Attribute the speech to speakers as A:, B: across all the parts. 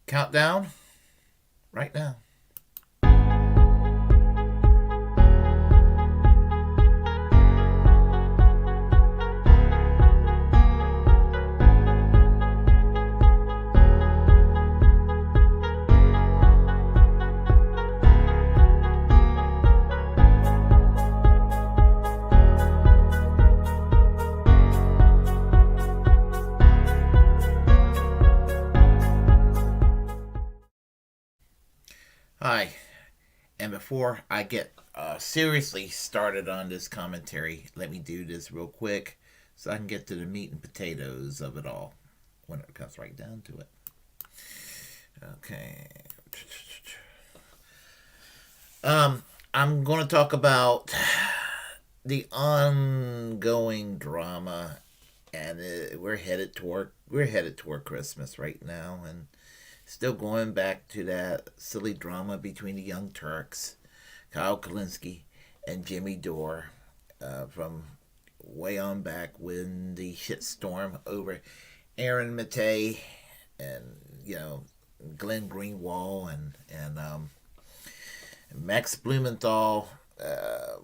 A: Countdown right now. Hi, and before I get seriously started on this commentary, let me do this real quick so I can get to the meat and potatoes of it all when it comes right down to it. Okay. I'm going to talk about the ongoing drama, and we're headed toward Christmas right now, and still going back to that silly drama between the Young Turks, Kyle Kulinski, and Jimmy Dore from way on back when the shitstorm over Aaron Matei and Glenn Greenwald and Max Blumenthal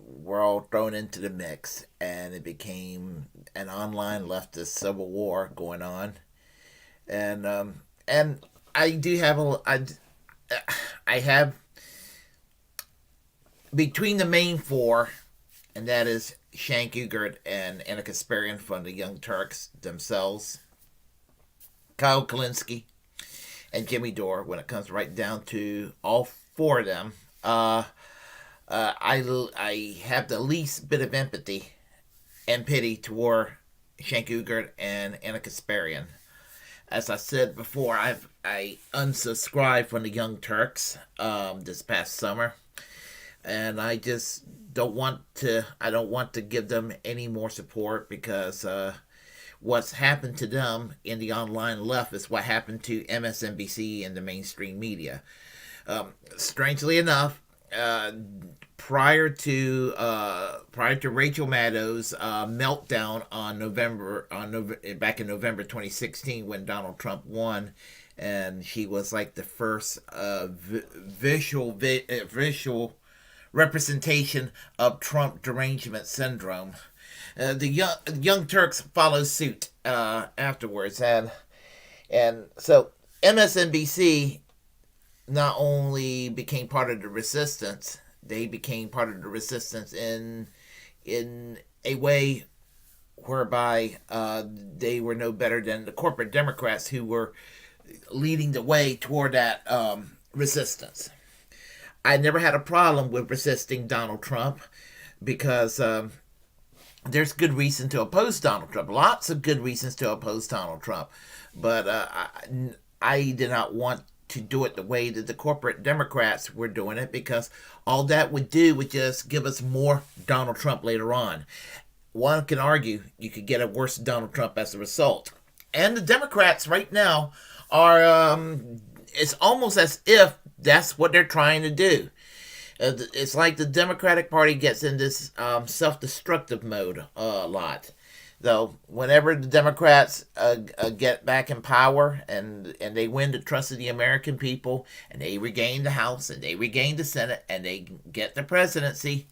A: were all thrown into the mix, and it became an online leftist civil war going on. And I do have I have between the main four, and that is Cenk Uygur and Kasparian from the Young Turks themselves, Kyle Kulinski, and Jimmy Dore. When it comes right down to all four of them, I have the least bit of empathy and pity toward Cenk Uygur and Anna Kasparian. As I said before, I unsubscribed from the Young Turks this past summer, and I just don't want to. I don't want to give them any more support because what's happened to them in the online left is what happened to MSNBC and the mainstream media. Strangely enough, prior to Rachel Maddow's meltdown back in November 2016 when Donald Trump won, and she was like the first visual representation of Trump derangement syndrome. The young Turks followed suit afterwards, and so MSNBC not only became part of the resistance, they became part of the resistance in a way whereby they were no better than the corporate Democrats who were leading the way toward that resistance. I never had a problem with resisting Donald Trump because there's good reason to oppose Donald Trump. Lots of good reasons to oppose Donald Trump. But I did not want to do it the way that the corporate Democrats were doing it because all that would do would just give us more Donald Trump later on. One can argue you could get a worse Donald Trump as a result. And the Democrats right now are, it's almost as if that's what they're trying to do. It's like the Democratic Party gets in this self-destructive mode a lot. Though, whenever the Democrats get back in power and they win the trust of the American people and they regain the House and they regain the Senate and they get the presidency,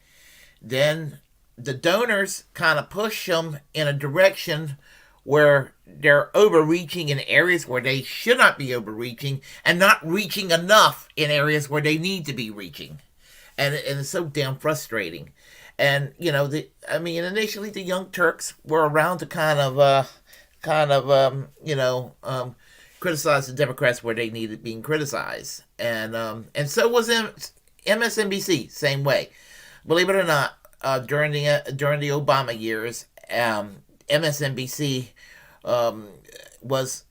A: then the donors kind of push them in a direction where they're overreaching in areas where they should not be overreaching and not reaching enough in areas where they need to be reaching. And it's so damn frustrating. And initially the Young Turks were around to criticize the Democrats where they needed being criticized, and so was MSNBC, same way. Believe it or not, during the Obama years, MSNBC was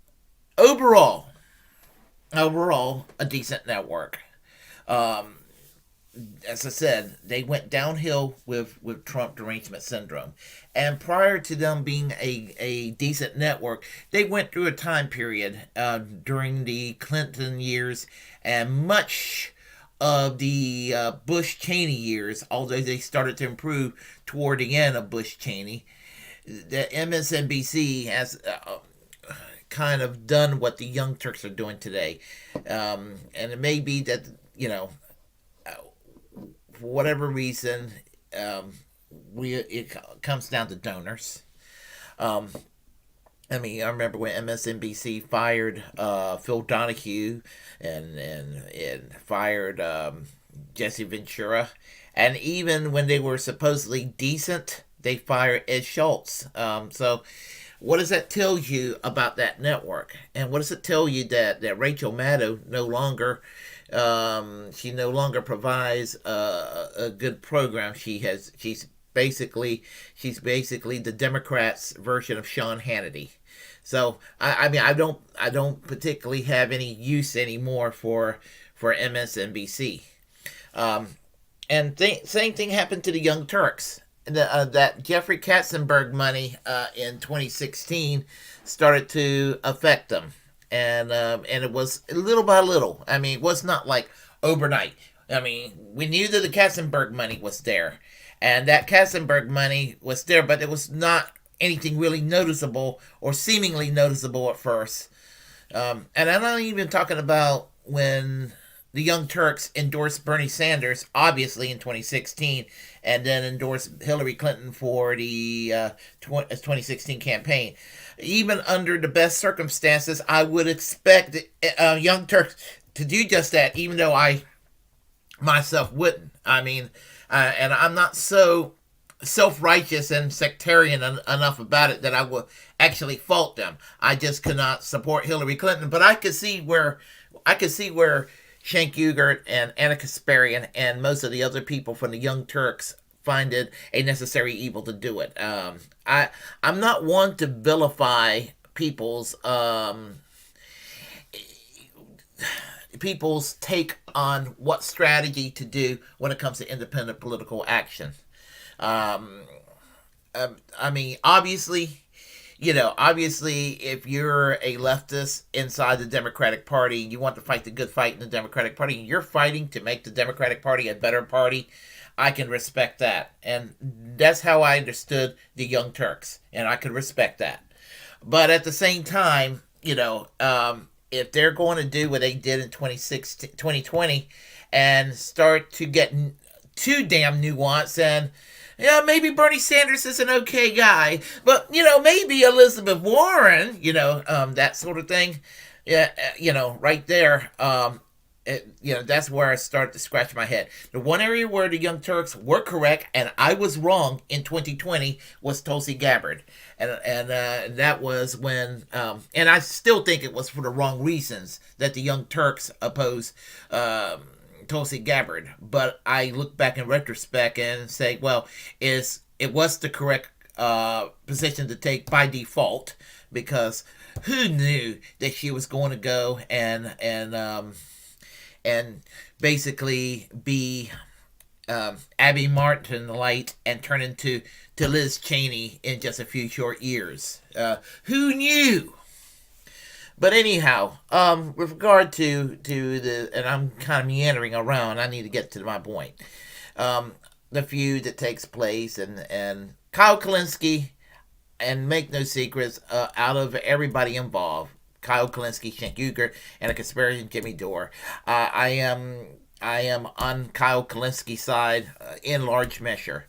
A: overall a decent network. As I said, they went downhill with Trump derangement syndrome. And prior to them being a decent network, they went through a time period during the Clinton years and much of the Bush-Cheney years, although they started to improve toward the end of Bush-Cheney. The MSNBC has kind of done what the Young Turks are doing today. And it may be that, for whatever reason, it comes down to donors. Um, I remember when MSNBC fired Phil Donahue and fired Jesse Ventura, and even when they were supposedly decent, they fired Ed Schultz. So, what does that tell you about that network? And what does it tell you that Rachel Maddow she no longer provides a good program. She's basically the Democrats' version of Sean Hannity. So I don't particularly have any use anymore for MSNBC. Same thing happened to the Young Turks. That Jeffrey Katzenberg money in 2016 started to affect them, and it was little by little. It was not like overnight. We knew that the Katzenberg money was there, and that Katzenberg money was there, but it was not anything really noticeable or seemingly noticeable at first. And I'm not even talking about when the Young Turks endorsed Bernie Sanders, obviously in 2016, and then endorsed Hillary Clinton for the 2016 campaign. Even under the best circumstances, I would expect Young Turks to do just that, even though I myself wouldn't. And I'm not so self-righteous and sectarian enough about it that I will actually fault them. I just cannot support Hillary Clinton, but I could see where Cenk Uygur and Anna Kasparian and most of the other people from the Young Turks find it a necessary evil to do it. I'm not one to vilify people's take on what strategy to do when it comes to independent political action. Obviously, if you're a leftist inside the Democratic Party, you want to fight the good fight in the Democratic Party, and you're fighting to make the Democratic Party a better party, I can respect that. And that's how I understood the Young Turks, and I could respect that. But at the same time, if they're going to do what they did in 2020 and start to get too damn nuanced and maybe Bernie Sanders is an okay guy, but, maybe Elizabeth Warren, that sort of thing. Yeah, right there, that's where I start to scratch my head. The one area where the Young Turks were correct and I was wrong in 2020 was Tulsi Gabbard. And that was when, and I still think it was for the wrong reasons that the Young Turks opposed Tulsi Gabbard, but I look back in retrospect and say, well, it was the correct position to take by default, because who knew that she was going to go and basically be Abby Martin light and turn into Liz Cheney in just a few short years. Who knew? But anyhow, with regard to the, and I'm kind of meandering around, I need to get to my point. The feud that takes place, and Kyle Kulinski, and make no secrets, out of everybody involved, Kyle Kulinski, Cenk Uygur, and a Kasparian, Jimmy Dore, I am on Kyle Kulinski's side in large measure.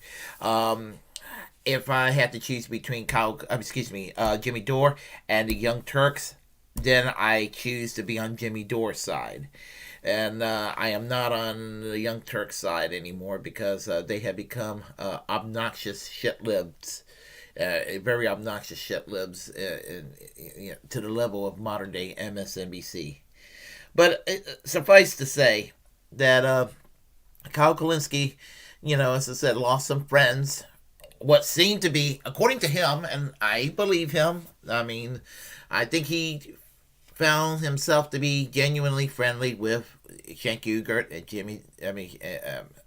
A: If I had to choose between Jimmy Dore and the Young Turks, then I choose to be on Jimmy Dore's side. And I am not on the Young Turks side anymore, because they have become obnoxious shit-libs. Very obnoxious shit-libs to the level of modern-day MSNBC. But suffice to say that Kyle Kulinski, as I said, lost some friends. What seemed to be, according to him, and I believe him, I think he found himself to be genuinely friendly with Cenk Uygur and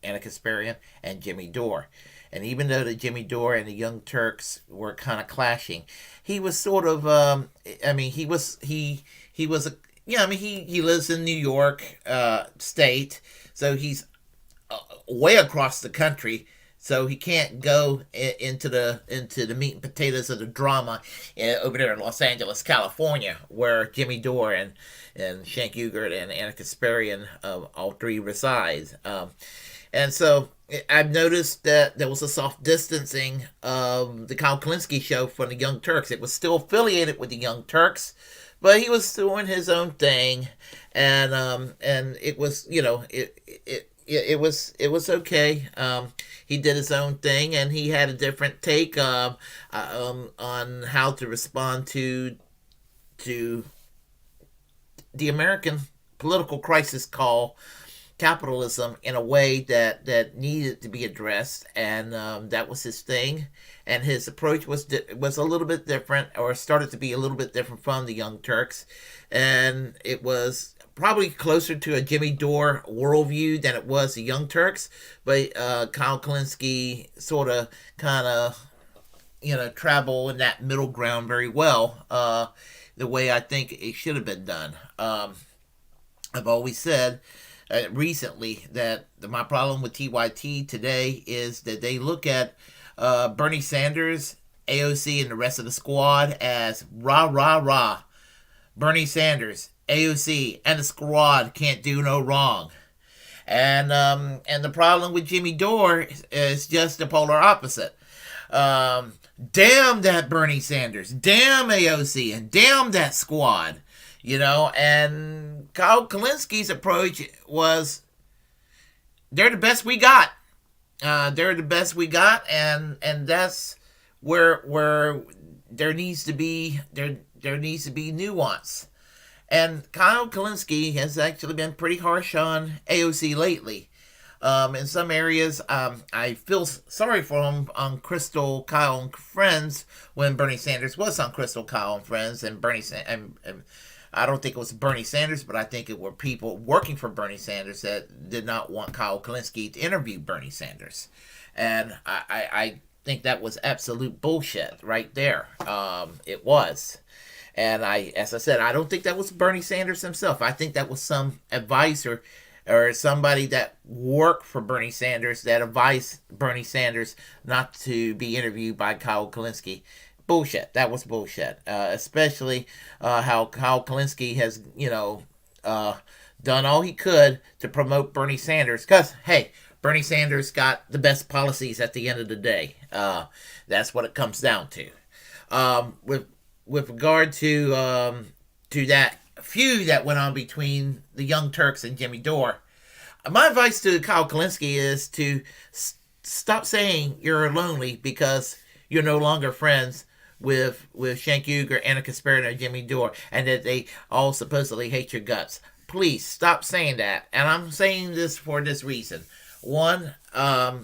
A: Anna Kasparian and Jimmy Dore. And even though the Jimmy Dore and the Young Turks were kind of clashing, he was sort of, he lives in New York State, so he's way across the country So he can't go into the meat and potatoes of the drama over there in Los Angeles, California, where Jimmy Dore and Cenk Uygur and Anna Kasparian, all three reside. And so I've noticed that there was a soft distancing of the Kyle Kulinski show from the Young Turks. It was still affiliated with the Young Turks, but he was doing his own thing, and it was, it was okay. He did his own thing, and he had a different take on how to respond to the American political crisis called capitalism in a way that needed to be addressed, and that was his thing. And his approach was a little bit different, or started to be a little bit different from the Young Turks, and it was probably closer to a Jimmy Dore worldview than it was the Young Turks. But Kyle Kulinski sort of, kind of, travel in that middle ground very well, the way I think it should have been done. I've always said recently that my problem with TYT today is that they look at Bernie Sanders, AOC, and the rest of the squad as rah, rah, rah. Bernie Sanders, AOC, and the squad can't do no wrong. And the problem with Jimmy Dore is just the polar opposite. Damn that Bernie Sanders, damn AOC, and damn that squad. And Kyle Kulinski's approach was, they're the best we got. They're the best we got, and that's where there needs to be nuance. And Kyle Kulinski has actually been pretty harsh on AOC lately. In some areas, I feel sorry for him on Crystal, Kyle, and Friends when Bernie Sanders was on Crystal, Kyle, and Friends, and and I don't think it was Bernie Sanders, but I think it were people working for Bernie Sanders that did not want Kyle Kulinski to interview Bernie Sanders. And I think that was absolute bullshit right there. It was. And as I said, I don't think that was Bernie Sanders himself. I think that was some advisor or somebody that worked for Bernie Sanders that advised Bernie Sanders not to be interviewed by Kyle Kulinski. Bullshit. That was bullshit. Especially how Kyle Kulinski has, done all he could to promote Bernie Sanders. Because, hey, Bernie Sanders got the best policies at the end of the day. That's what it comes down to. With regard to that feud that went on between the Young Turks and Jimmy Dore, my advice to Kyle Kulinski is to stop saying you're lonely because you're no longer friends with Cenk Uygur, Anna Kasparian, or Jimmy Dore, and that they all supposedly hate your guts. Please stop saying that. And I'm saying this for this reason. One, I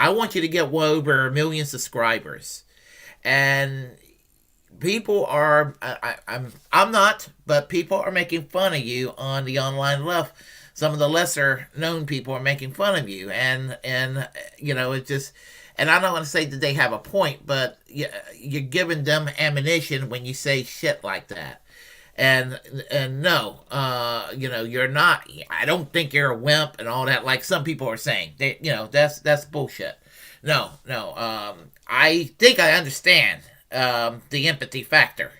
A: want you to get well over 1 million subscribers, and people are, I'm not, but people are making fun of you on the online left. Some of the lesser known people are making fun of you, and it just. And I don't want to say that they have a point, but you're giving them ammunition when you say shit like that. And no, you're not. I don't think you're a wimp and all that, like some people are saying. That's bullshit. No. I think I understand the empathy factor,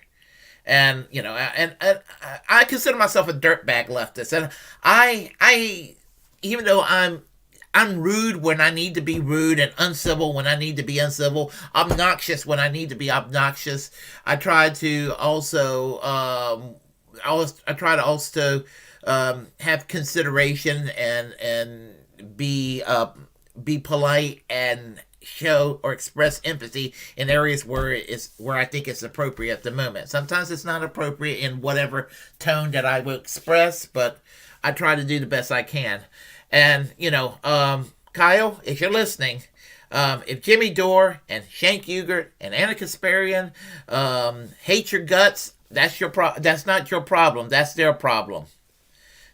A: and I consider myself a dirtbag leftist, and I even though I'm rude when I need to be rude, and uncivil when I need to be uncivil, obnoxious when I need to be obnoxious. I try to also have consideration and be polite and show or express empathy in areas where I think it's appropriate at the moment. Sometimes it's not appropriate in whatever tone that I will express, but I try to do the best I can. And, Kyle, if you're listening, if Jimmy Dore and Cenk Uygur and Anna Kasparian hate your guts, that's not your problem. That's their problem.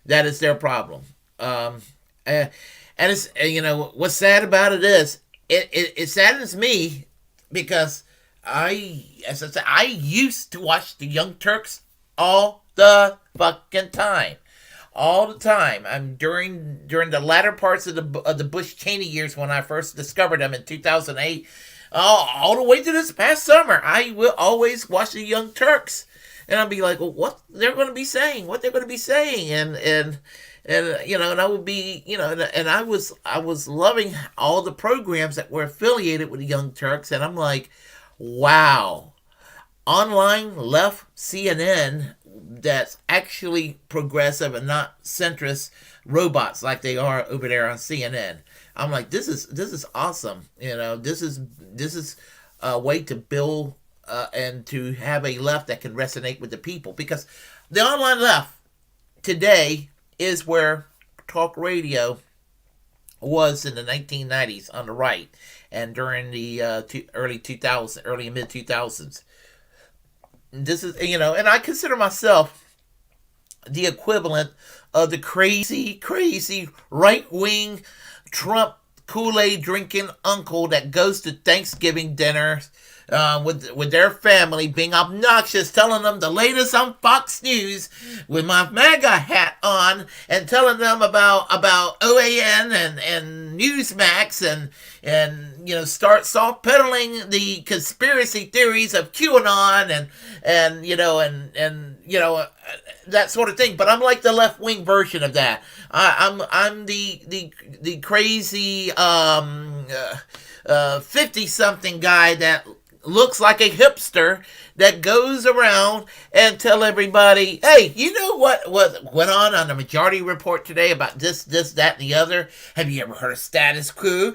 A: That is their problem. And it's, what's sad about it is, it saddens me because as I said, I used to watch the Young Turks all the fucking time. all the time. I'm during the latter parts of the Bush Cheney years when I first discovered them in 2008, all the way to this past summer. I will always watch the Young Turks, and I'll be like, well, what they're going to be saying, and I would be, and I was loving all the programs that were affiliated with the Young Turks, and I'm like, wow, online left CNN that's actually progressive and not centrist robots like they are over there on CNN. I'm like, this is awesome. This is a way to build and to have a left that can resonate with the people, because the online left today is where talk radio was in the 1990s on the right, and during the early 2000s, early and mid 2000s. This is, and I consider myself the equivalent of the crazy, crazy right wing Trump Kool-Aid drinking uncle that goes to Thanksgiving dinners with their family, being obnoxious, telling them the latest on Fox News with my MAGA hat on, and telling them about OAN and Newsmax, and start soft peddling the conspiracy theories of QAnon and that sort of thing. But I'm like the left wing version of that. I'm the crazy 50-something guy that looks like a hipster that goes around and tell everybody, hey, you know what went on the Majority Report today about this, that, and the other? Have you ever heard of status quo?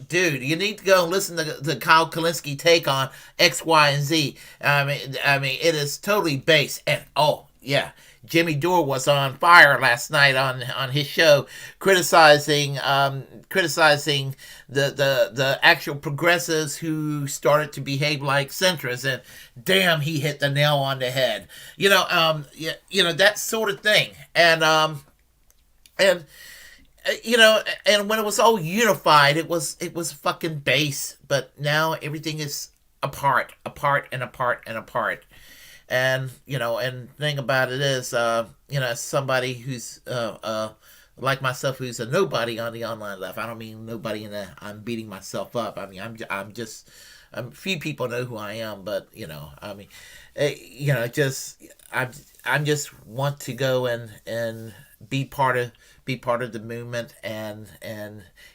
A: Dude, you need to go and listen to the Kyle Kulinski take on X, Y, and Z. I mean, it is totally based. And yeah, Jimmy Dore was on fire last night on his show, criticizing the actual progressives who started to behave like centrists, and damn, he hit the nail on the head. That sort of thing, and and when it was all unified, it was fucking base. But now everything is apart. And and the thing about it is, as somebody who's like myself, who's a nobody on the online left. I don't mean nobody I'm beating myself up. I mean, I'm just, few people know who I am, but I'm just want to go and be part of the movement, and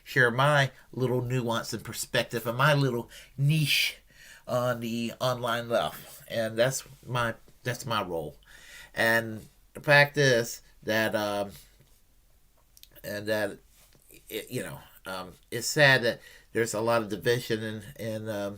A: share my little nuance and perspective and my little niche on the online left, and that's my role. And the fact is that it's sad that there's a lot of division, and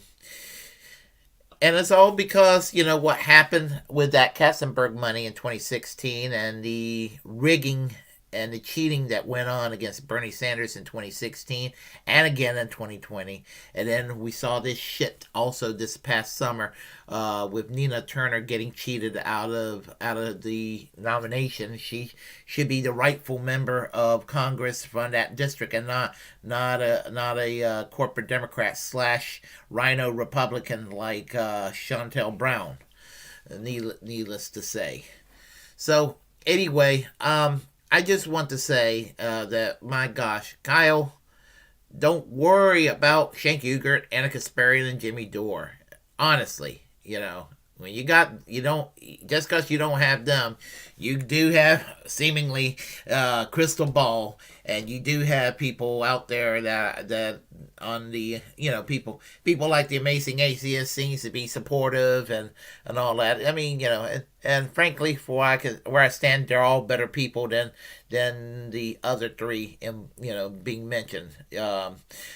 A: it's all because what happened with that Katzenberg money in 2016, and the rigging and the cheating that went on against Bernie Sanders in 2016 and again in 2020. And then we saw this shit also this past summer with Nina Turner getting cheated out of the nomination. She should be the rightful member of Congress from that district, and not a corporate Democrat / rhino Republican like Chantel Brown, needless to say. So anyway, I just want to say that, my gosh, Kyle, don't worry about Cenk Uygur, Anna Kasparian, and Jimmy Dore. Honestly, when just because you don't have them, you do have seemingly crystal ball, and you do have people out there that on the people like the Amazing Atheist seems to be supportive and all that. I mean, and frankly, for where I stand, they're all better people than the other three being mentioned.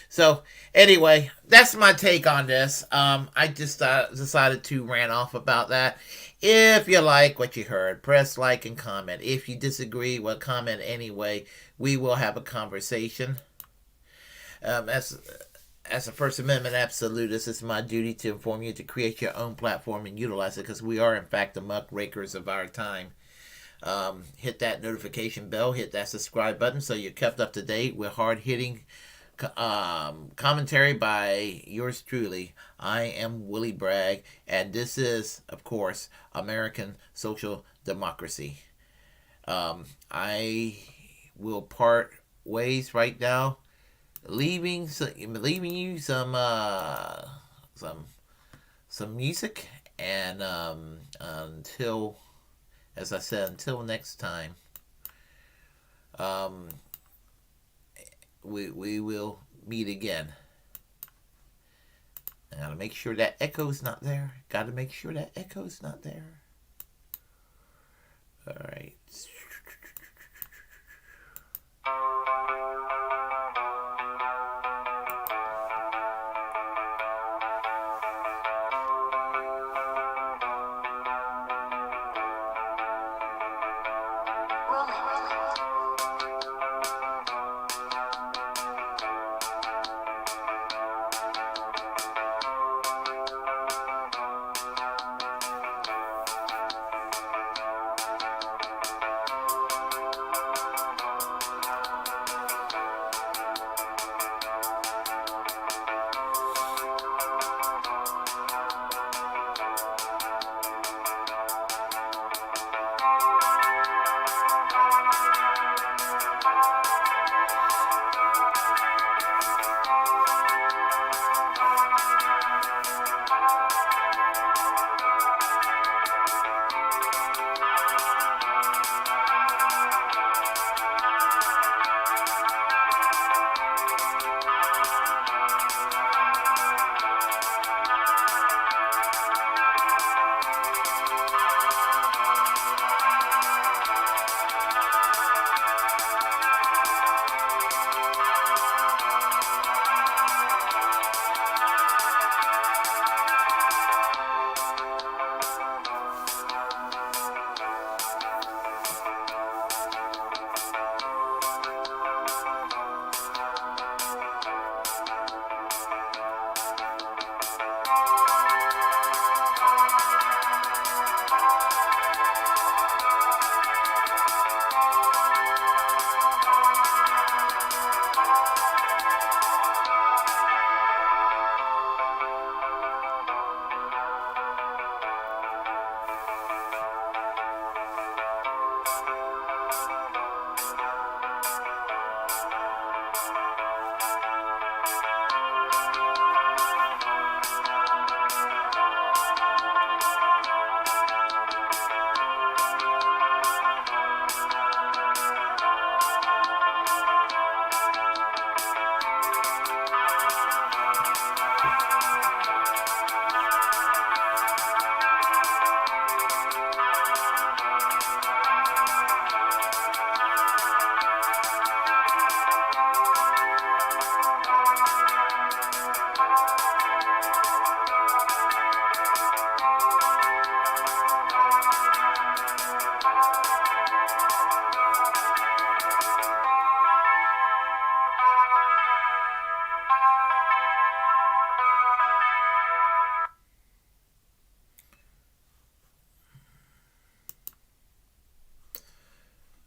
A: So anyway, that's my take on this. I just decided to rant off about that. If you like what you heard, press like and comment. If you disagree, well, comment anyway. We will have a conversation. As a First Amendment absolutist, it's my duty to inform you to create your own platform and utilize it, because we are, in fact, the muckrakers of our time. Hit that notification bell, hit that subscribe button so you're kept up to date with hard-hitting commentary by yours truly. I am Willie Bragg, and this is, of course, American Social Democracy. I will part ways right now, leaving you some some music, and until, as I said, until next time, um, we will meet again. I gotta make sure that echo's not there. Gotta make sure that echo's not there. All right.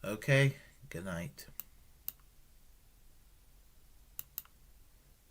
A: Okay. Good night.